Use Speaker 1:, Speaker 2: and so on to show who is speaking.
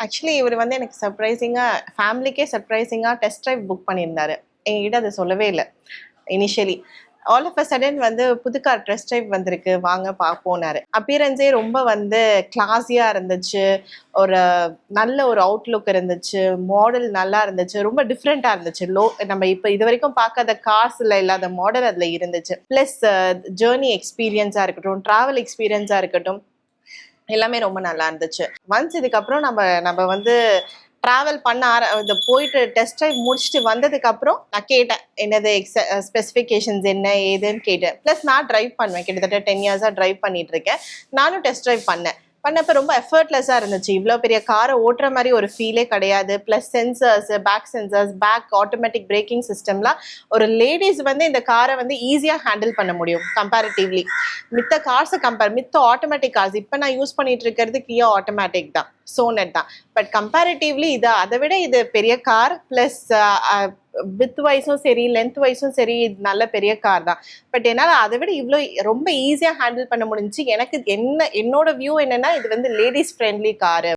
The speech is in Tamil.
Speaker 1: ஆக்சுவலி இவர் வந்து எனக்கு சர்ப்ரைசிங்காக ஃபேமிலிக்கே சர்ப்ரைசிங்காக டெஸ்ட் ட்ரைவ் புக் பண்ணியிருந்தாரு. எங்ககிட்ட அதை சொல்லவே இல்லை initially. All of a sudden வந்து புது கார் டெஸ்ட் ட்ரைவ் வந்திருக்கு, வாங்க பார்ப்போனாரு. அப்பியரன்ஸே ரொம்ப வந்து கிளாஸியாக இருந்துச்சு, ஒரு நல்ல ஒரு அவுட்லுக் இருந்துச்சு, மாடல் நல்லா இருந்துச்சு, ரொம்ப டிஃப்ரெண்ட்டாக இருந்துச்சு. நம்ம இப்போ இது வரைக்கும் பார்க்காத கார்ஸில் இல்லாத மாடல் அதில் இருந்துச்சு. ப்ளஸ் ஜேர்னி எக்ஸ்பீரியன்ஸாக இருக்கட்டும், ட்ராவல் எக்ஸ்பீரியன்ஸாக இருக்கட்டும், எல்லாமே ரொம்ப நல்லா இருந்துச்சு. ஒன்ஸ் இதுக்கப்புறம் நம்ம வந்து ட்ராவல் பண்ண இது போயிட்டு டெஸ்ட் ட்ரைவ் முடிச்சுட்டு வந்ததுக்கப்புறம் நான் கேட்டேன், என்னது ஸ்பெசிஃபிகேஷன்ஸ் என்ன ஏதுன்னு கேட்டேன். ப்ளஸ் நான் ட்ரைவ் பண்ணுவேன், கிட்டத்தட்ட 10 இயர்ஸாக ட்ரைவ் பண்ணிட்டு இருக்கேன். நானும் டெஸ்ட் ட்ரைவ் பண்ணப்போ ரொம்ப எஃபர்ட்லெஸ்ஸாக இருந்துச்சு. இவ்வளோ பெரிய காரை ஓட்டுற மாதிரி ஒரு ஃபீலே கிடையாது. Plus sensors, back automatic braking சிஸ்டம்லாம் ஒரு லேடிஸ் வந்து இந்த காரை வந்து ஈஸியாக ஹேண்டில் பண்ண முடியும் கம்பேரிட்டிவ்லி. மித்த கார்ஸை மித்த ஆட்டோமேட்டிக் கார்ஸ் இப்போ நான் யூஸ் பண்ணிட்டு இருக்கிறது கியா ஆட்டோமேட்டிக் தான், சோனட் தான். பட் கம்பேரிட்டிவ்லி அதை விட இது பெரிய கார். ப்ளஸ் வித் வைஸும் சரி, லென்த் வைஸும் சரி, நல்ல பெரிய கார் தான். பட் என்னால் அதை விட இவ்வளோ ரொம்ப ஈஸியாக ஹேண்டில் பண்ண முடிஞ்சுச்சு. எனக்கு என்னோட வியூ என்னன்னா, இது வந்து லேடிஸ் ஃப்ரெண்ட்லி காரு.